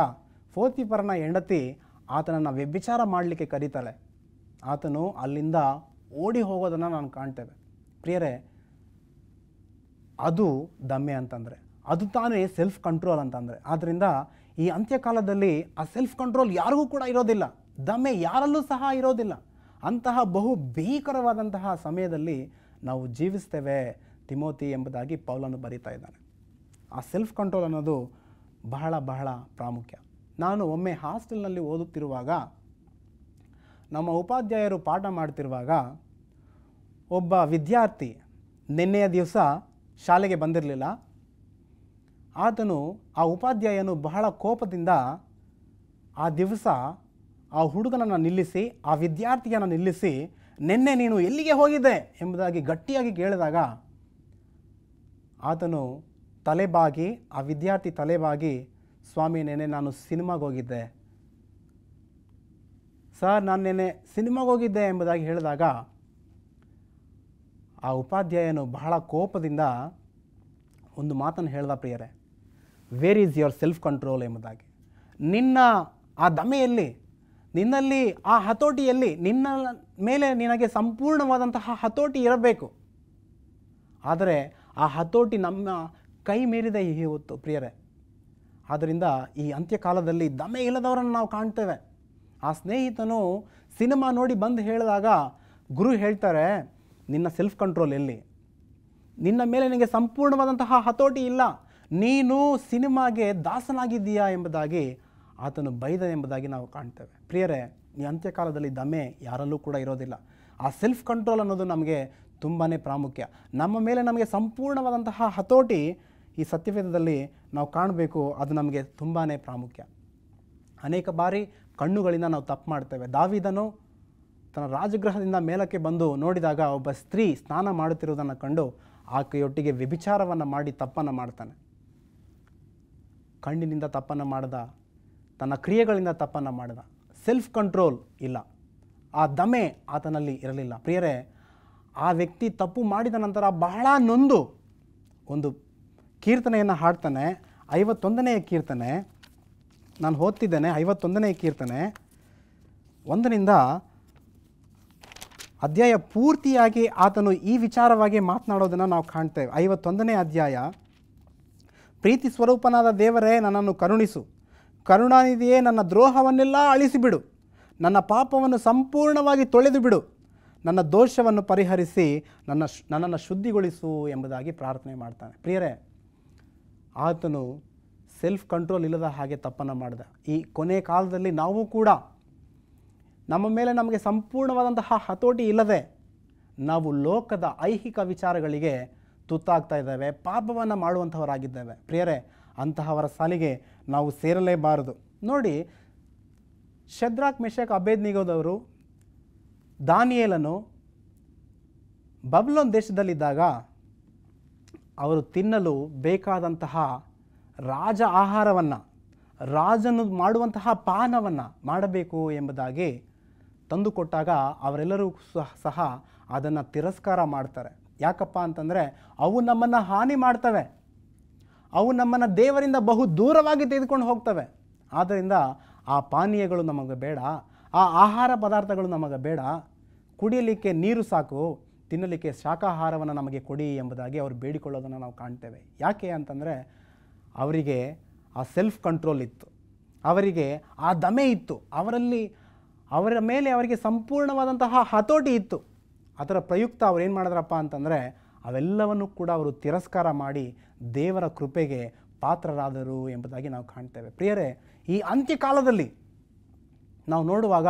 ಪೋತಿಫರನ ಹೆಂಡತಿ ಆತನನ್ನು ವ್ಯಭಿಚಾರ ಮಾಡಲಿಕ್ಕೆ ಕರೀತಾಳೆ. ಆತನು ಅಲ್ಲಿಂದ ಓಡಿ ಹೋಗೋದನ್ನು ನಾನು ಕಾಣ್ತೇವೆ. ಪ್ರಿಯರೇ, ಅದು ದಮೆ ಅಂತಂದರೆ, ಅದು ತಾನೇ ಸೆಲ್ಫ್ ಕಂಟ್ರೋಲ್ ಅಂತಂದರೆ. ಆದ್ದರಿಂದ ಈ ಅಂತ್ಯಕಾಲದಲ್ಲಿ ಆ ಸೆಲ್ಫ್ ಕಂಟ್ರೋಲ್ ಯಾರಿಗೂ ಕೂಡ ಇರೋದಿಲ್ಲ, ದಮೆ ಯಾರಲ್ಲೂ ಸಹ ಇರೋದಿಲ್ಲ. ಅಂತಹ ಬಹು ಭೀಕರವಾದಂತಹ ಸಮಯದಲ್ಲಿ ನಾವು ಜೀವಿಸ್ತೇವೆ ತಿಮೋತಿ ಎಂಬುದಾಗಿ ಪೌಲನು ಬರೀತಾ ಇದ್ದಾನೆ. ಆ ಸೆಲ್ಫ್ ಕಂಟ್ರೋಲ್ ಅನ್ನೋದು ಬಹಳ ಬಹಳ ಪ್ರಾಮುಖ್ಯ. ನಾನು ಒಮ್ಮೆ ಹಾಸ್ಟೆಲ್ನಲ್ಲಿ ಓದುತ್ತಿರುವಾಗ ನಮ್ಮ ಉಪಾಧ್ಯಾಯರು ಪಾಠ ಮಾಡ್ತಿರುವಾಗ ಒಬ್ಬ ವಿದ್ಯಾರ್ಥಿ ನಿನ್ನೆಯ ದಿವಸ ಶಾಲೆಗೆ ಬಂದಿರಲಿಲ್ಲ. ಆತನು, ಆ ಉಪಾಧ್ಯಾಯನು ಬಹಳ ಕೋಪದಿಂದ ಆ ದಿವಸ ಆ ಹುಡುಗನನ್ನು ನಿಲ್ಲಿಸಿ, ಆ ವಿದ್ಯಾರ್ಥಿಯನ್ನು ನಿಲ್ಲಿಸಿ, ನಿನ್ನೆ ನೀನು ಎಲ್ಲಿಗೆ ಹೋಗಿದ್ದೆ ಎಂಬುದಾಗಿ ಗಟ್ಟಿಯಾಗಿ ಕೇಳಿದಾಗ ಆತನು ತಲೆಬಾಗಿ, ಆ ವಿದ್ಯಾರ್ಥಿ ತಲೆಬಾಗಿ, ಸ್ವಾಮಿ, ನೆನ್ನೆ ನಾನು ಸಿನಿಮಾಗೆ ಹೋಗಿದ್ದೆ ಸರ್, ನಾನು ನೆನ್ನೆ ಸಿನಿಮಾಗೆ ಹೋಗಿದ್ದೆ ಎಂಬುದಾಗಿ ಹೇಳಿದಾಗ ಆ ಉಪಾಧ್ಯಾಯನು ಬಹಳ ಕೋಪದಿಂದ ಒಂದು ಮಾತನ್ನು ಹೇಳ್ದ, ಪ್ರಿಯರೇ, where is your self control ಎಂಬುದಾಗಿ. ನಿನ್ನ ಆ ದಮೆಯಲ್ಲಿ, ನಿನ್ನಲ್ಲಿ ಆ ಹತೋಟಿಯಲ್ಲಿ, ನಿನ್ನ ಮೇಲೆ ನಿನಗೆ ಸಂಪೂರ್ಣವಾದಂತಹ ಹತೋಟಿ ಇರಬೇಕು. ಆದರೆ ಆ ಹತೋಟಿ ನಮ್ಮ ಕೈ ಮೀರಿದೆ ಈ ಹೊತ್ತು ಪ್ರಿಯರೇ. ಆದ್ದರಿಂದ ಈ ಅಂತ್ಯಕಾಲದಲ್ಲಿ ದಮೆ ಇಲ್ಲದವರನ್ನು ನಾವು ಕಾಣ್ತೇವೆ. ಆ ಸ್ನೇಹಿತನು ಸಿನಿಮಾ ನೋಡಿ ಬಂದು ಹೇಳಿದಾಗ ಗುರು ಹೇಳ್ತಾರೆ, ನಿನ್ನ ಸೆಲ್ಫ್ ಕಂಟ್ರೋಲ್ ಎಲ್ಲಿ? ನಿನ್ನ ಮೇಲೆ ನಿನಗೆ ಸಂಪೂರ್ಣವಾದಂತಹ ಹತೋಟಿ ಇಲ್ಲ, ನೀನು ಸಿನಿಮಾಗೆ ದಾಸನಾಗಿದ್ದೀಯಾ ಎಂಬುದಾಗಿ ಆತನು ಬೈದ ಎಂಬುದಾಗಿ ನಾವು ಕಾಣ್ತೇವೆ. ಪ್ರಿಯರೇ, ಈ ಅಂತ್ಯಕಾಲದಲ್ಲಿ ದಮೆ ಯಾರಲ್ಲೂ ಕೂಡ ಇರೋದಿಲ್ಲ. ಆ ಸೆಲ್ಫ್ ಕಂಟ್ರೋಲ್ ಅನ್ನೋದು ನಮಗೆ ತುಂಬಾ ಪ್ರಾಮುಖ್ಯ. ನಮ್ಮ ಮೇಲೆ ನಮಗೆ ಸಂಪೂರ್ಣವಾದಂತಹ ಹತೋಟಿ ಈ ಸತ್ಯವೇದದಲ್ಲಿ ನಾವು ಕಾಣಬೇಕು. ಅದು ನಮಗೆ ತುಂಬಾ ಪ್ರಾಮುಖ್ಯ. ಅನೇಕ ಬಾರಿ ಕಣ್ಣುಗಳಿಂದ ನಾವು ತಪ್ಪು ಮಾಡ್ತೇವೆ. ದಾವೀದನು ತನ್ನ ರಾಜಗೃಹದಿಂದ ಮೇಲಕ್ಕೆ ಬಂದು ನೋಡಿದಾಗ ಒಬ್ಬ ಸ್ತ್ರೀ ಸ್ನಾನ ಮಾಡುತ್ತಿರುವುದನ್ನು ಕಂಡು ಆಕೆಯೊಟ್ಟಿಗೆ ವ್ಯಭಿಚಾರವನ್ನು ಮಾಡಿ ತಪ್ಪನ್ನು ಮಾಡ್ತಾನೆ. ಕಣ್ಣಿನಿಂದ ತಪ್ಪನ್ನು ಮಾಡ್ದ, ತನ್ನ ಕ್ರಿಯೆಗಳಿಂದ ತಪ್ಪನ್ನು ಮಾಡ್ದ. ಸೆಲ್ಫ್ ಕಂಟ್ರೋಲ್ ಇಲ್ಲ, ಆ ದಮೆ ಆತನಲ್ಲಿ ಇರಲಿಲ್ಲ. ಪ್ರಿಯರೇ, ಆ ವ್ಯಕ್ತಿ ತಪ್ಪು ಮಾಡಿದ ನಂತರ ಬಹಳ ನೊಂದು ಒಂದು ಕೀರ್ತನೆಯನ್ನು ಹಾಡ್ತಾನೆ. 51ನೇ ಕೀರ್ತನೆ ನಾನು ಓದ್ತಿದ್ದೇನೆ. 51ನೇ ಕೀರ್ತನೆ 1ರಿಂದ ಅಧ್ಯಾಯ ಪೂರ್ತಿಯಾಗಿ ಆತನು ಈ ವಿಚಾರವಾಗಿ ಮಾತನಾಡೋದನ್ನು ನಾವು ಕಾಣ್ತೇವೆ. 51ನೇ ಅಧ್ಯಾಯ. ಪ್ರೀತಿ ಸ್ವರೂಪನಾದ ದೇವರೇ, ನನ್ನನ್ನು ಕರುಣಿಸು, ಕರುಣಾನಿಧಿಯೇ, ನನ್ನ ದ್ರೋಹವನ್ನೆಲ್ಲ ಅಳಿಸಿಬಿಡು, ನನ್ನ ಪಾಪವನ್ನು ಸಂಪೂರ್ಣವಾಗಿ ತೊಳೆದು ಬಿಡು, ನನ್ನ ದೋಷವನ್ನು ಪರಿಹರಿಸಿ ನನ್ನನ್ನು ಶುದ್ಧಿಗೊಳಿಸು ಎಂಬುದಾಗಿ ಪ್ರಾರ್ಥನೆ ಮಾಡ್ತಾನೆ. ಪ್ರಿಯರೇ, ಆತನು ಸೆಲ್ಫ್ ಕಂಟ್ರೋಲ್ ಇಲ್ಲದ ಹಾಗೆ ತಪ್ಪನ್ನು ಮಾಡಿದ. ಈ ಕೊನೆ ಕಾಲದಲ್ಲಿ ನಾವು ಕೂಡ ನಮ್ಮ ಮೇಲೆ ನಮಗೆ ಸಂಪೂರ್ಣವಾದಂತಹ ಹತೋಟಿ ಇಲ್ಲದೆ ನಾವು ಲೋಕದ ಐಹಿಕ ವಿಚಾರಗಳಿಗೆ ತುತ್ತಾಗ್ತಾ ಇದ್ದೇವೆ, ಪಾಪವನ್ನು ಮಾಡುವಂಥವರಾಗಿದ್ದೇವೆ. ಪ್ರಿಯರೇ, ಅಂತಹವರ ಸಾಲಿಗೆ ನಾವು ಸೇರಲೇಬಾರದು. ನೋಡಿ, ಶದ್ರಾಕ್, ಮೆಷಕ್, ಅಬೇದ್ನೆಗೋದವರು ದಾನಿಯೇಲನು ಬಬುಲೋನ್ ದೇಶದಲ್ಲಿದ್ದಾಗ ಅವರು ತಿನ್ನಲು ಬೇಕಾದಂತಹ ರಾಜ ಆಹಾರವನ್ನು, ರಾಜನು ಮಾಡುವಂತಹ ಪಾನವನ್ನು ಮಾಡಬೇಕು ಎಂಬುದಾಗಿ ತಂದುಕೊಟ್ಟಾಗ ಅವರೆಲ್ಲರೂ ಸಹ ಅದನ್ನು ತಿರಸ್ಕಾರ ಮಾಡ್ತಾರೆ. ಯಾಕಪ್ಪ ಅಂತಂದರೆ ಅವು ನಮ್ಮನ್ನು ಹಾನಿ ಮಾಡ್ತವೆ, ಅವು ನಮ್ಮನ್ನು ದೇವರಿಂದ ಬಹು ದೂರವಾಗಿ ತೆಗೆದುಕೊಂಡು ಹೋಗ್ತವೆ. ಆದ್ದರಿಂದ ಆ ಪಾನೀಯಗಳು ನಮಗೆ ಬೇಡ, ಆ ಆಹಾರ ಪದಾರ್ಥಗಳು ನಮಗೆ ಬೇಡ, ಕುಡಿಯಲಿಕ್ಕೆ ನೀರು ಸಾಕು, ತಿನ್ನಲಿಕ್ಕೆ ಶಾಕಾಹಾರವನ್ನು ನಮಗೆ ಕೊಡಿ ಎಂಬುದಾಗಿ ಅವರು ಬೇಡಿಕೊಳ್ಳೋದನ್ನು ನಾವು ಕಾಣ್ತೇವೆ. ಯಾಕೆ ಅಂತಂದರೆ ಅವರಿಗೆ ಆ ಸೆಲ್ಫ್ ಕಂಟ್ರೋಲ್ ಇತ್ತು, ಅವರಿಗೆ ಆ ದಮೆ ಇತ್ತು, ಅವರ ಮೇಲೆ ಅವರಿಗೆ ಸಂಪೂರ್ಣವಾದಂತಹ ಹತೋಟಿ ಇತ್ತು. ಅದರ ಪ್ರಯುಕ್ತ ಅವ್ರು ಏನು ಮಾಡಿದ್ರಪ್ಪ ಅಂತಂದರೆ ಅವೆಲ್ಲವನ್ನು ಕೂಡ ಅವರು ತಿರಸ್ಕಾರ ಮಾಡಿ ದೇವರ ಕೃಪೆಗೆ ಪಾತ್ರರಾದರು ಎಂಬುದಾಗಿ ನಾವು ಕಾಣ್ತೇವೆ. ಪ್ರಿಯರೇ, ಈ ಅಂತ್ಯಕಾಲದಲ್ಲಿ ನಾವು ನೋಡುವಾಗ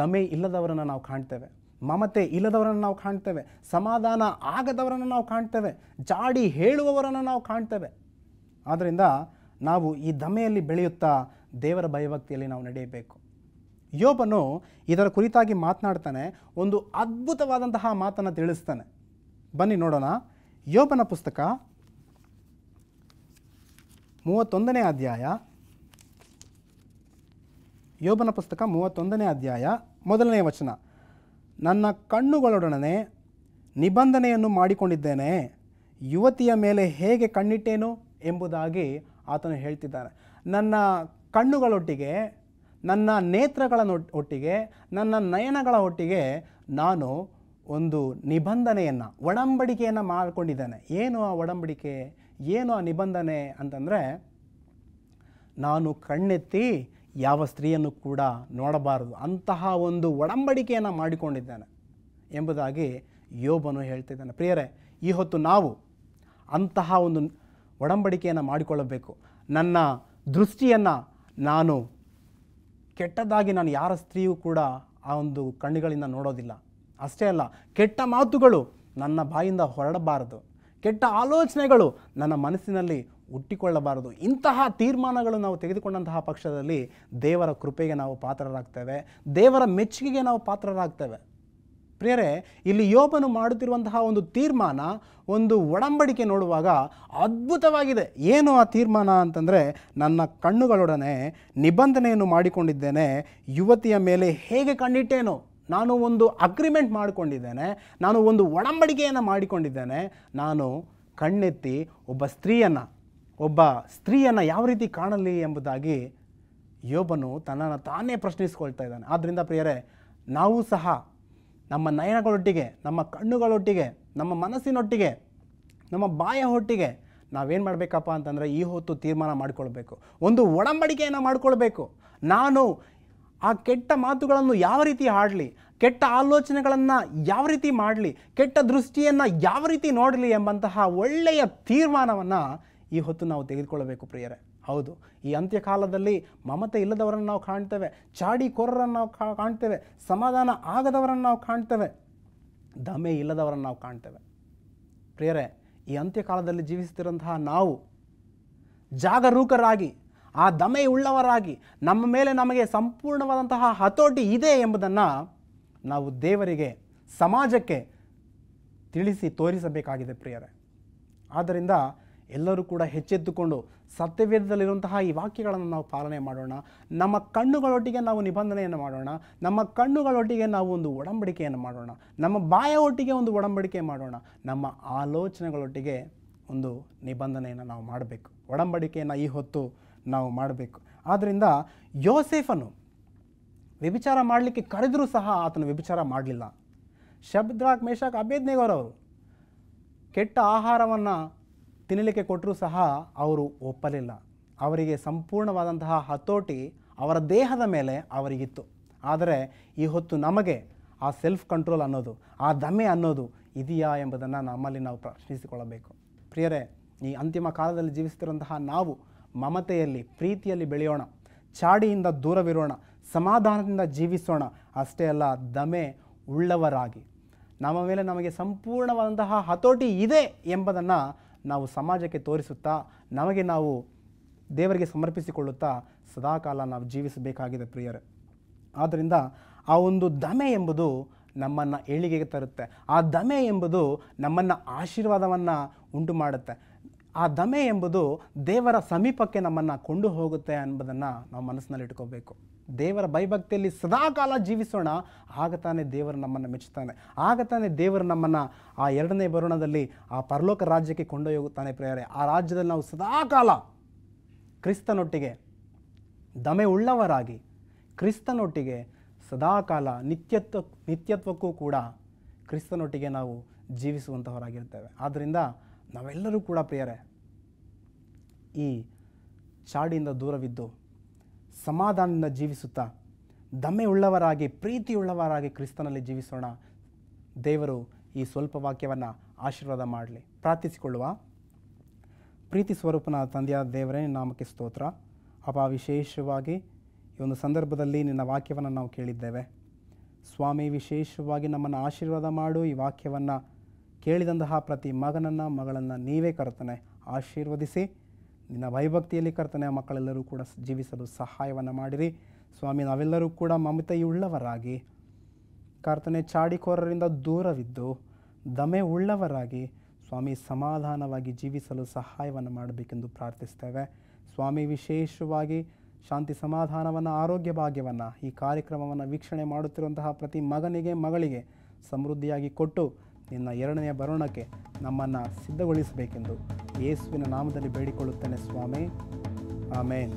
ದಮೆ ಇಲ್ಲದವರನ್ನು ನಾವು ಕಾಣ್ತೇವೆ, ಮಮತೆ ಇಲ್ಲದವರನ್ನು ನಾವು ಕಾಣ್ತೇವೆ, ಸಮಾಧಾನ ಆಗದವರನ್ನು ನಾವು ಕಾಣ್ತೇವೆ, ಜಾಡಿ ಹೇಳುವವರನ್ನು ನಾವು ಕಾಣ್ತೇವೆ. ಆದ್ದರಿಂದ ನಾವು ಈ ದಮೆಯಲ್ಲಿ ಬೆಳೆಯುತ್ತಾ ದೇವರ ಭಯಭಕ್ತಿಯಲ್ಲಿ ನಾವು ನಡೆಯಬೇಕು. ಯೋಬನು ಇದರ ಕುರಿತಾಗಿ ಮಾತನಾಡ್ತಾನೆ, ಒಂದು ಅದ್ಭುತವಾದಂತಹ ಮಾತನ್ನು ತಿಳಿಸ್ತಾನೆ. ಬನ್ನಿ ನೋಡೋಣ. ಯೋಬನ ಪುಸ್ತಕ 31ನೇ ಅಧ್ಯಾಯ. ಯೋಬನ ಪುಸ್ತಕ 31ನೇ ಅಧ್ಯಾಯ 1ನೇ ವಚನ. ನನ್ನ ಕಣ್ಣುಗಳೊಡನೆ ನಿಬಂಧನೆಯನ್ನು ಮಾಡಿಕೊಂಡಿದ್ದೇನೆ, ಯುವತಿಯ ಮೇಲೆ ಹೇಗೆ ಕಣ್ಣಿಟ್ಟೇನು ಎಂಬುದಾಗಿ ಆತನು ಹೇಳ್ತಿದ್ದಾನೆ. ನನ್ನ ಕಣ್ಣುಗಳೊಟ್ಟಿಗೆ, ನನ್ನ ನೇತ್ರಗಳ ಒಟ್ಟಿಗೆ, ನನ್ನ ನಯನಗಳ ಒಟ್ಟಿಗೆ ನಾನು ಒಂದು ನಿಬಂಧನೆಯನ್ನು, ಒಡಂಬಡಿಕೆಯನ್ನು ಮಾಡಿಕೊಂಡಿದ್ದೇನೆ. ಏನು ಆ ಒಡಂಬಡಿಕೆ, ಏನು ಆ ನಿಬಂಧನೆ ಅಂತಂದರೆ, ನಾನು ಕಣ್ಣೆತ್ತಿ ಯಾವ ಸ್ತ್ರೀಯನ್ನು ಕೂಡ ನೋಡಬಾರದು, ಅಂತಹ ಒಂದು ಒಡಂಬಡಿಕೆಯನ್ನು ಮಾಡಿಕೊಂಡಿದ್ದೇನೆ ಎಂಬುದಾಗಿ ಯೋಬನು ಹೇಳ್ತಿದ್ದಾನೆ. ಪ್ರಿಯರೇ, ಈ ಹೊತ್ತು ನಾವು ಅಂತಹ ಒಂದು ಒಡಂಬಡಿಕೆಯನ್ನು ಮಾಡಿಕೊಳ್ಳಬೇಕು. ನನ್ನ ದೃಷ್ಟಿಯನ್ನು ನಾನು ಕೆಟ್ಟದಾಗಿ ನಾನು ಯಾರ ಸ್ತ್ರೀಯೂ ಕೂಡ ಆ ಒಂದು ಕಣ್ಣುಗಳಿಂದ ನೋಡೋದಿಲ್ಲ. ಅಷ್ಟೇ ಅಲ್ಲ, ಕೆಟ್ಟ ಮಾತುಗಳು ನನ್ನ ಬಾಯಿಂದ ಹೊರಡಬಾರದು, ಕೆಟ್ಟ ಆಲೋಚನೆಗಳು ನನ್ನ ಮನಸ್ಸಿನಲ್ಲಿ ಹುಟ್ಟಿಕೊಳ್ಳಬಾರದು. ಇಂತಹ ತೀರ್ಮಾನಗಳು ನಾವು ತೆಗೆದುಕೊಂಡಂತಹ ಪಕ್ಷದಲ್ಲಿ ದೇವರ ಕೃಪೆಗೆ ನಾವು ಪಾತ್ರರಾಗ್ತೇವೆ, ದೇವರ ಮೆಚ್ಚುಗೆಗೆ ನಾವು ಪಾತ್ರರಾಗ್ತೇವೆ. ಪ್ರಿಯರೇ, ಇಲ್ಲಿ ಯೋಬನು ಮಾಡುತ್ತಿರುವಂತಹ ಒಂದು ತೀರ್ಮಾನ, ಒಂದು ಒಡಂಬಡಿಕೆ ನೋಡುವಾಗ ಅದ್ಭುತವಾಗಿದೆ. ಏನು ಆ ತೀರ್ಮಾನ ಅಂತಂದರೆ, ನನ್ನ ಕಣ್ಣುಗಳೊಡನೆ ನಿಬಂಧನೆಯನ್ನು ಮಾಡಿಕೊಂಡಿದ್ದೇನೆ, ಯುವತಿಯ ಮೇಲೆ ಹೇಗೆ ಕಣ್ಣಿಟ್ಟೇನೋ, ನಾನು ಒಂದು ಅಗ್ರಿಮೆಂಟ್ ಮಾಡಿಕೊಂಡಿದ್ದೇನೆ, ನಾನು ಒಂದು ಒಡಂಬಡಿಕೆಯನ್ನು ಮಾಡಿಕೊಂಡಿದ್ದೇನೆ. ನಾನು ಕಣ್ಣೆತ್ತಿ ಒಬ್ಬ ಸ್ತ್ರೀಯನ್ನು ಯಾವ ರೀತಿ ಕಾಣಲಿ ಎಂಬುದಾಗಿ ಯೋಬನು ತನ್ನನ್ನು ತಾನೇ ಪ್ರಶ್ನಿಸ್ಕೊಳ್ತಾ ಇದ್ದಾನೆ. ಆದ್ದರಿಂದ ಪ್ರಿಯರೇ, ನಾವು ಸಹ ನಮ್ಮ ನಯನಗಳೊಟ್ಟಿಗೆ, ನಮ್ಮ ಕಣ್ಣುಗಳೊಟ್ಟಿಗೆ, ನಮ್ಮ ಮನಸ್ಸಿನೊಟ್ಟಿಗೆ, ನಮ್ಮ ಬಾಯ ಹೊಟ್ಟಿಗೆ ನಾವೇನು ಮಾಡಬೇಕಪ್ಪ ಅಂತಂದರೆ, ಈ ಹೊತ್ತು ತೀರ್ಮಾನ ಮಾಡಿಕೊಳ್ಬೇಕು, ಒಂದು ಒಡಂಬಡಿಕೆಯನ್ನು ಮಾಡಿಕೊಳ್ಬೇಕು. ನಾನು ಆ ಕೆಟ್ಟ ಮಾತುಗಳನ್ನು ಯಾವ ರೀತಿ ಆಡಲಿ, ಕೆಟ್ಟ ಆಲೋಚನೆಗಳನ್ನು ಯಾವ ರೀತಿ ಮಾಡಲಿ, ಕೆಟ್ಟ ದೃಷ್ಟಿಯನ್ನು ಯಾವ ರೀತಿ ನೋಡಲಿ ಎಂಬಂತಹ ಒಳ್ಳೆಯ ತೀರ್ಮಾನವನ್ನು ಈ ಹೊತ್ತು ನಾವು ತೆಗೆದುಕೊಳ್ಳಬೇಕು ಪ್ರಿಯರೇ. ಹೌದು, ಈ ಅಂತ್ಯಕಾಲದಲ್ಲಿ ಮಮತೆ ಇಲ್ಲದವರನ್ನು ನಾವು ಕಾಣ್ತೇವೆ, ಚಾಡಿಕೋರರನ್ನು ನಾವು ಕಾಣ್ತೇವೆ, ಸಮಾಧಾನ ಆಗದವರನ್ನು ನಾವು ಕಾಣ್ತೇವೆ, ದಮೆ ಇಲ್ಲದವರನ್ನು ನಾವು ಕಾಣ್ತೇವೆ. ಪ್ರಿಯರೇ, ಈ ಅಂತ್ಯಕಾಲದಲ್ಲಿ ಜೀವಿಸ್ತಿರುವಂತಹ ನಾವು ಜಾಗರೂಕರಾಗಿ, ಆ ದಮೆ ಉಳ್ಳವರಾಗಿ, ನಮ್ಮ ಮೇಲೆ ನಮಗೆ ಸಂಪೂರ್ಣವಾದಂತಹ ಹತೋಟಿ ಇದೆ ಎಂಬುದನ್ನು ನಾವು ದೇವರಿಗೆ, ಸಮಾಜಕ್ಕೆ ತಿಳಿಸಿ ತೋರಿಸಬೇಕಾಗಿದೆ ಪ್ರಿಯರೇ. ಆದ್ದರಿಂದ ಎಲ್ಲರೂ ಕೂಡ ಎಚ್ಚೆತ್ತುಕೊಂಡು ಸತ್ಯವೇದದಲ್ಲಿರುವಂತಹ ಈ ವಾಕ್ಯಗಳನ್ನು ನಾವು ಪಾಲನೆ ಮಾಡೋಣ. ನಮ್ಮ ಕಣ್ಣುಗಳೊಟ್ಟಿಗೆ ನಾವು ನಿಬಂಧನೆಯನ್ನು ಮಾಡೋಣ, ನಮ್ಮ ಕಣ್ಣುಗಳೊಟ್ಟಿಗೆ ನಾವು ಒಂದು ಒಡಂಬಡಿಕೆಯನ್ನು ಮಾಡೋಣ, ನಮ್ಮ ಬಾಯ ಒಟ್ಟಿಗೆ ಒಂದು ಒಡಂಬಡಿಕೆ ಮಾಡೋಣ, ನಮ್ಮ ಆಲೋಚನೆಗಳೊಟ್ಟಿಗೆ ಒಂದು ನಿಬಂಧನೆಯನ್ನು ನಾವು ಮಾಡಬೇಕು, ಒಡಂಬಡಿಕೆಯನ್ನು ಈ ಹೊತ್ತು ನಾವು ಮಾಡಬೇಕು. ಆದ್ದರಿಂದ ಯೋಸೇಫನು ವ್ಯಭಿಚಾರ ಮಾಡಲಿಕ್ಕೆ ಕರೆದರೂ ಸಹ ಆತನು ವ್ಯಭಿಚಾರ ಮಾಡಲಿಲ್ಲ. ಶದ್ರಾಕ್, ಮೇಷಕ್, ಅಬೇದ್ನೆಗೋರವರು ಕೆಟ್ಟ ಆಹಾರವನ್ನು ತಿನ್ನಲಿಕ್ಕೆ ಕೊಟ್ಟರೂ ಸಹ ಅವರು ಒಪ್ಪಲಿಲ್ಲ. ಅವರಿಗೆ ಸಂಪೂರ್ಣವಾದಂತಹ ಹತೋಟಿ ಅವರ ದೇಹದ ಮೇಲೆ ಅವರಿಗಿತ್ತು. ಆದರೆ ಈ ಹೊತ್ತು ನಮಗೆ ಆ ಸೆಲ್ಫ್ ಕಂಟ್ರೋಲ್ ಅನ್ನೋದು, ಆ ದಮೆ ಅನ್ನೋದು ಇದೆಯಾ ಎಂಬುದನ್ನು ನಮ್ಮಲ್ಲಿ ನಾವು ಪ್ರಶ್ನಿಸಿಕೊಳ್ಳಬೇಕು. ಪ್ರಿಯರೇ, ಈ ಅಂತಿಮ ಕಾಲದಲ್ಲಿ ಜೀವಿಸ್ತಿರುವಂತಹ ನಾವು ಮಮತೆಯಲ್ಲಿ, ಪ್ರೀತಿಯಲ್ಲಿ ಬೆಳೆಯೋಣ, ಚಾಡಿಯಿಂದ ದೂರವಿರೋಣ, ಸಮಾಧಾನದಿಂದ ಜೀವಿಸೋಣ. ಅಷ್ಟೇ ಅಲ್ಲ, ದಮೆ ಉಳ್ಳವರಾಗಿ, ನಮ್ಮ ಮೇಲೆ ನಮಗೆ ಸಂಪೂರ್ಣವಾದಂತಹ ಹತೋಟಿ ಇದೆ ಎಂಬುದನ್ನು ನಾವು ಸಮಾಜಕ್ಕೆ ತೋರಿಸುತ್ತಾ, ನಮಗೆ ನಾವು ದೇವರಿಗೆ ಸಮರ್ಪಿಸಿಕೊಳ್ಳುತ್ತಾ ಸದಾಕಾಲ ನಾವು ಜೀವಿಸಬೇಕಾಗಿದೆ ಪ್ರಿಯರೇ. ಆದ್ದರಿಂದ ಆ ಒಂದು ದಮೆ ಎಂಬುದು ನಮ್ಮನ್ನು ಏಳಿಗೆಗೆ ತರುತ್ತೆ. ಆ ದಮೆ ಎಂಬುದು ನಮ್ಮನ್ನು ಆಶೀರ್ವಾದವನ್ನು ಉಂಟು ಮಾಡುತ್ತೆ. ಆ ದಮೆ ಎಂಬುದು ದೇವರ ಸಮೀಪಕ್ಕೆ ನಮ್ಮನ್ನು ಕೊಂಡು ಹೋಗುತ್ತೆ ಎಂಬುದನ್ನು ನಾವು ಮನಸ್ಸಿನಲ್ಲಿ ಇಟ್ಕೋಬೇಕು. ದೇವರ ಭಯಭಕ್ತಿಯಲ್ಲಿ ಸದಾಕಾಲ ಜೀವಿಸೋಣ. ಆಗ ತಾನೇ ದೇವರು ನಮ್ಮನ್ನು ಮೆಚ್ಚುತ್ತಾನೆ, ಆಗ ತಾನೇ ದೇವರು ನಮ್ಮನ್ನು ಆ ಎರಡನೇ ಬರುಣದಲ್ಲಿ ಆ ಪರಲೋಕ ರಾಜ್ಯಕ್ಕೆ ಕೊಂಡೊಯ್ಯುತ್ತಾನೆ ಪ್ರಿಯರೇ. ಆ ರಾಜ್ಯದಲ್ಲಿ ನಾವು ಸದಾಕಾಲ ಕ್ರಿಸ್ತನೊಟ್ಟಿಗೆ ದಮೆ ಉಳ್ಳವರಾಗಿ, ಕ್ರಿಸ್ತನೊಟ್ಟಿಗೆ ಸದಾಕಾಲ ನಿತ್ಯತ್ವಕ್ಕೂ ಕೂಡ ಕ್ರಿಸ್ತನೊಟ್ಟಿಗೆ ನಾವು ಜೀವಿಸುವಂತಹವರಾಗಿರ್ತೇವೆ. ಆದ್ದರಿಂದ ನಾವೆಲ್ಲರೂ ಕೂಡ ಪ್ರಿಯರೇ, ಈ ಚಾಡಿಯಿಂದ ದೂರವಿದ್ದು ಸಮಾಧಾನದಿಂದ ಜೀವಿಸುತ್ತಾ ದಮೆ ಉಳ್ಳವರಾಗಿ, ಪ್ರೀತಿಯುಳ್ಳವರಾಗಿ ಕ್ರಿಸ್ತನಲ್ಲಿ ಜೀವಿಸೋಣ. ದೇವರು ಈ ಸ್ವಲ್ಪ ವಾಕ್ಯವನ್ನು ಆಶೀರ್ವಾದ ಮಾಡಲಿ. ಪ್ರಾರ್ಥಿಸಿಕೊಳ್ಳುವ. ಪ್ರೀತಿ ಸ್ವರೂಪನ ತಂದೆಯಾದ ದೇವರೇ, ನಾಮಕ್ಕೆ ಸ್ತೋತ್ರ. ಅಪ್ಪ, ವಿಶೇಷವಾಗಿ ಈ ಒಂದು ಸಂದರ್ಭದಲ್ಲಿ ನಿನ್ನ ವಾಕ್ಯವನ್ನು ನಾವು ಕೇಳಿದ್ದೇವೆ ಸ್ವಾಮಿ. ವಿಶೇಷವಾಗಿ ನಮ್ಮನ್ನು ಆಶೀರ್ವಾದ ಮಾಡು. ಈ ವಾಕ್ಯವನ್ನು ಕೇಳಿದಂತಹ ಪ್ರತಿ ಮಗನನ್ನು, ಮಗಳನ್ನು ನೀವೇ ಕರ್ತನೆ ಆಶೀರ್ವದಿಸಿ, ನಿನ್ನ ಭಯಭಕ್ತಿಯಲ್ಲಿ ಕರ್ತನೆ ಮಕ್ಕಳೆಲ್ಲರೂ ಕೂಡ ಜೀವಿಸಲು ಸಹಾಯವನ್ನು ಮಾಡಿರಿ ಸ್ವಾಮಿ. ನಾವೆಲ್ಲರೂ ಕೂಡ ಮಮತೆಯುಳ್ಳವರಾಗಿ ಕರ್ತನೆ, ಚಾಡಿಕೋರರಿಂದ ದೂರವಿದ್ದು ದಮೆ ಉಳ್ಳವರಾಗಿ ಸ್ವಾಮಿ ಸಮಾಧಾನವಾಗಿ ಜೀವಿಸಲು ಸಹಾಯವನ್ನು ಮಾಡಬೇಕೆಂದು ಪ್ರಾರ್ಥಿಸ್ತೇವೆ ಸ್ವಾಮಿ. ವಿಶೇಷವಾಗಿ ಶಾಂತಿ ಸಮಾಧಾನವನ್ನು, ಆರೋಗ್ಯ ಭಾಗ್ಯವನ್ನು ಈ ಕಾರ್ಯಕ್ರಮವನ್ನು ವೀಕ್ಷಣೆ ಮಾಡುತ್ತಿರುವಂತಹ ಪ್ರತಿ ಮಗನಿಗೆ, ಮಗಳಿಗೆ ಸಮೃದ್ಧಿಯಾಗಿ ಕೊಟ್ಟು ನಿನ್ನ ಎರಡನೆಯ ಬರೋಣಕ್ಕೆ ನಮ್ಮನ್ನು ಸಿದ್ಧಗೊಳಿಸಬೇಕೆಂದು ಯೇಸುವಿನ ನಾಮದಲ್ಲಿ ಬೇಡಿಕೊಳ್ಳುತ್ತೇನೆ ಸ್ವಾಮಿ. ಆಮೇನ್.